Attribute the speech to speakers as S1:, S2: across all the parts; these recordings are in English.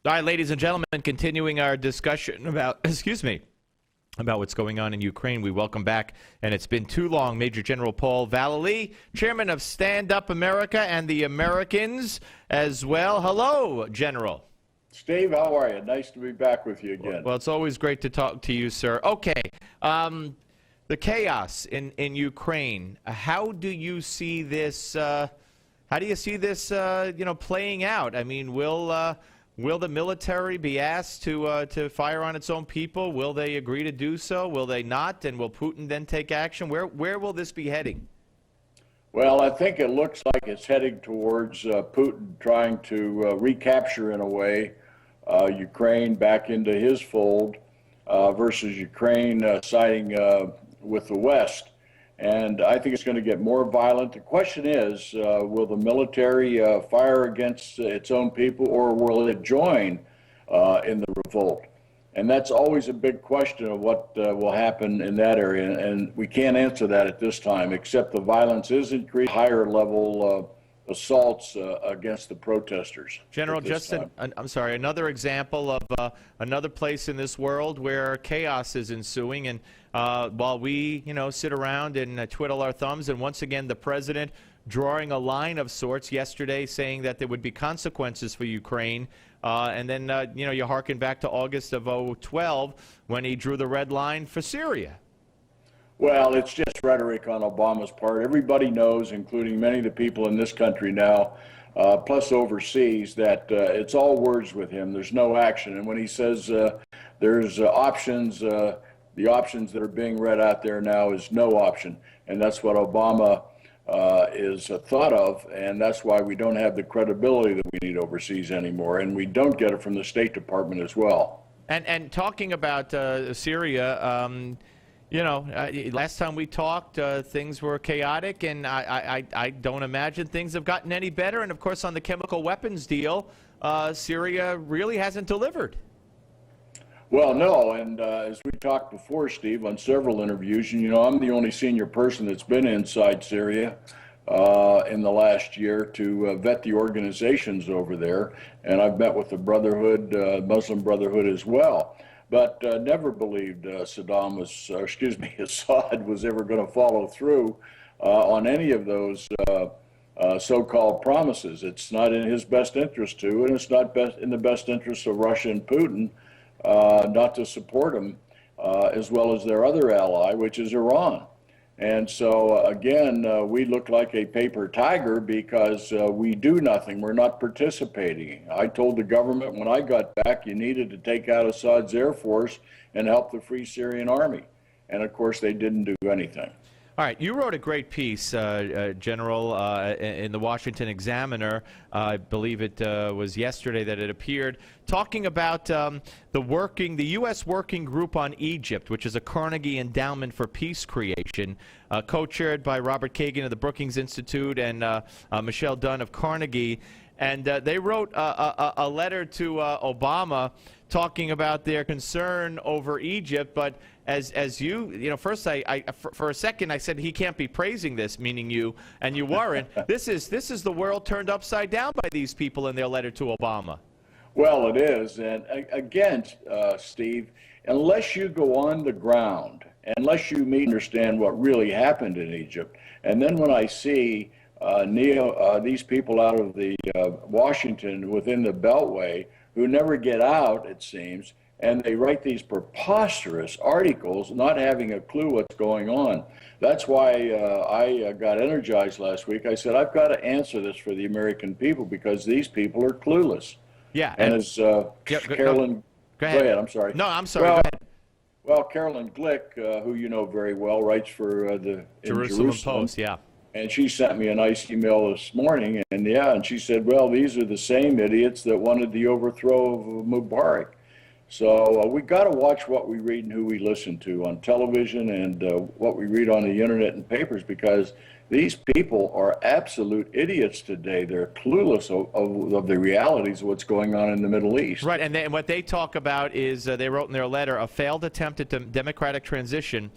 S1: All right, ladies and gentlemen, continuing our discussion about, about what's going on in Ukraine. We welcome back, and it's been too long, Major General Paul Vallely, Chairman of Stand Up America and the Americans as well. Hello, General.
S2: Steve, how are you? Nice to be back with you again.
S1: Well, it's always great to talk to you, sir. Okay, the chaos in Ukraine. How do you see this? Playing out? I mean, will the military be asked to fire on its own people? Will they agree to do so? Will they not? And will Putin then take action? Where will this be heading?
S2: Well, I think it looks like it's heading towards Putin trying to recapture, in a way, Ukraine back into his fold versus Ukraine siding with the West. And I think it's going to get more violent. The question is, will the military fire against its own people, or will it join in the revolt? And that's always a big question of what will happen in that area. And we can't answer that at this time, except the violence is increased, higher level assaults against the protesters.
S1: General, I'm sorry, another example of another place in this world where chaos is ensuing, and while we, sit around and twiddle our thumbs, and once again the president drawing a line of sorts yesterday, saying that there would be consequences for Ukraine, and then you hearken back to August of 2012 when he drew the red line for Syria.
S2: Well, it's just rhetoric on Obama's part. Everybody knows, including many of the people in this country now, plus overseas, that it's all words with him. There's no action. And when he says there's options, the options that are being read out there now is no option. And that's what Obama is thought of, and that's why we don't have the credibility that we need overseas anymore. And we don't get it from the State Department as well.
S1: And talking about Syria, last time we talked, things were chaotic, and I don't imagine things have gotten any better. And, of course, on the chemical weapons deal, Syria really hasn't delivered.
S2: Well, no, and as we talked before, Steve, on several interviews, I'm the only senior person that's been inside Syria in the last year to vet the organizations over there, and I've met with the Brotherhood, Muslim Brotherhood as well. But never believed Assad was ever going to follow through on any of those so-called promises. It's not in his best interest to, and it's not in the best interest of Russia and Putin not to support him, as well as their other ally, which is Iran. And so, again, we look like a paper tiger because we do nothing. We're not participating. I told the government when I got back you needed to take out Assad's Air Force and help the Free Syrian Army. And, of course, they didn't do anything.
S1: All right, you wrote a great piece, General, in the Washington Examiner. I believe it was yesterday that it appeared, talking about the U.S. Working Group on Egypt, which is a Carnegie Endowment for Peace Creation, co-chaired by Robert Kagan of the Brookings Institute and Michelle Dunn of Carnegie. And they wrote a letter to Obama talking about their concern over Egypt, but as you first for a second I said he can't be praising this, meaning you, and you weren't. This is the world turned upside down by these people in their letter to Obama.
S2: Well, it is, and again, Steve, unless you go on the ground, unless you understand what really happened in Egypt, and then when I see these people out of the Washington within the Beltway who never get out, it seems, and they write these preposterous articles not having a clue what's going on. That's why I got energized last week. I said, I've got to answer this for the American people because these people are clueless.
S1: Yeah.
S2: And as Carolyn...
S1: Go ahead.
S2: Go ahead, I'm sorry.
S1: No, I'm sorry. Go ahead.
S2: Well, Carolyn Glick, who you know very well, writes for the
S1: Jerusalem Post, yeah.
S2: And she sent me a nice email this morning, and she said, well, these are the same idiots that wanted the overthrow of Mubarak. So we got to watch what we read and who we listen to on television and what we read on the internet and papers, because these people are absolute idiots today. They're clueless of the realities of what's going on in the Middle East.
S1: Right, and what they talk about is, they wrote in their letter, a failed attempt at democratic transition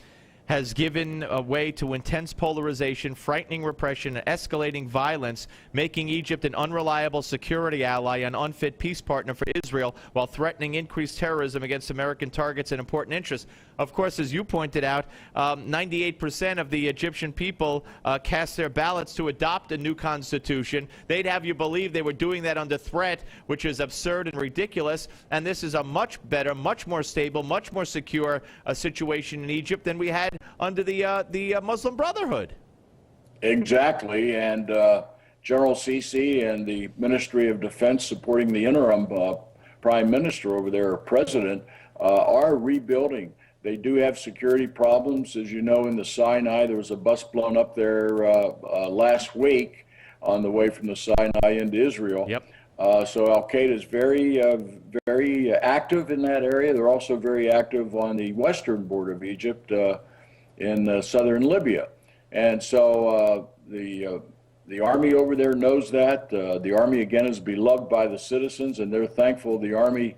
S1: has given way to intense polarization, frightening repression, and escalating violence, making Egypt an unreliable security ally and unfit peace partner for Israel, while threatening increased terrorism against American targets and important interests. Of course, as you pointed out, 98% of the Egyptian people cast their ballots to adopt a new constitution. They'd have you believe they were doing that under threat, which is absurd and ridiculous. And this is a much better, much more stable, much more secure situation in Egypt than we had under the Muslim Brotherhood.
S2: Exactly, and General Sisi and the Ministry of Defense supporting the interim prime minister over there, or president, are rebuilding. They do have security problems. As you know, in the Sinai, there was a bus blown up there last week on the way from the Sinai into Israel.
S1: Yep.
S2: So Al-Qaeda is very active in that area. They're also very active on the western border of Egypt in southern Libya. And so the Army over there knows that. The Army, again, is beloved by the citizens, and they're thankful the Army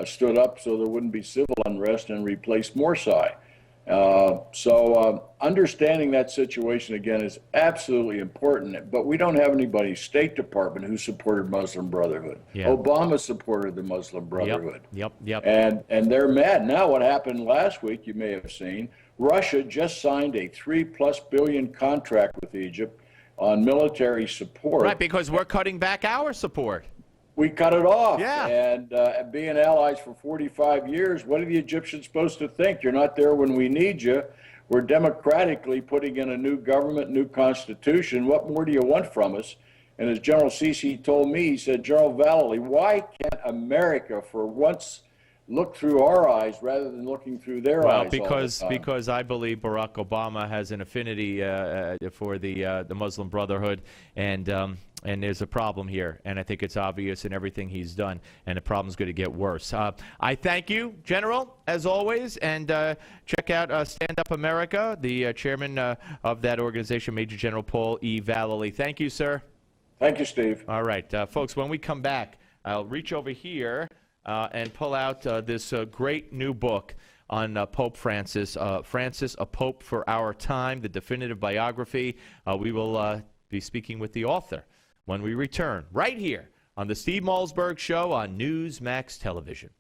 S2: stood up so there wouldn't be civil unrest and replaced Morsi. So understanding that situation, again, is absolutely important. But we don't have anybody, State Department, who supported Muslim Brotherhood.
S1: Yeah.
S2: Obama supported the Muslim Brotherhood.
S1: Yep.
S2: And they're mad. Now what happened last week, you may have seen, Russia just signed a $3+ billion contract with Egypt on military support.
S1: Right, because we're cutting back our support.
S2: We cut it off.
S1: Yeah.
S2: And being allies for 45 years, what are the Egyptians supposed to think? You're not there when we need you. We're democratically putting in a new government, new constitution. What more do you want from us? And as General Sisi told me, he said, General Vallely, why can't America for once look through our eyes rather than looking through their eyes?
S1: Well, because I believe Barack Obama has an affinity for the Muslim Brotherhood, and there's a problem here, and I think it's obvious in everything he's done, and the problem's going to get worse. I thank you, General, as always, and check out Stand Up America, the chairman of that organization, Major General Paul E. Vallely. Thank you, sir.
S2: Thank you, Steve.
S1: All right, folks, when we come back, I'll reach over here and pull out this great new book on Pope Francis, Francis, a Pope for Our Time, the definitive biography. We will be speaking with the author when we return, right here on the Steve Malzberg Show on Newsmax Television.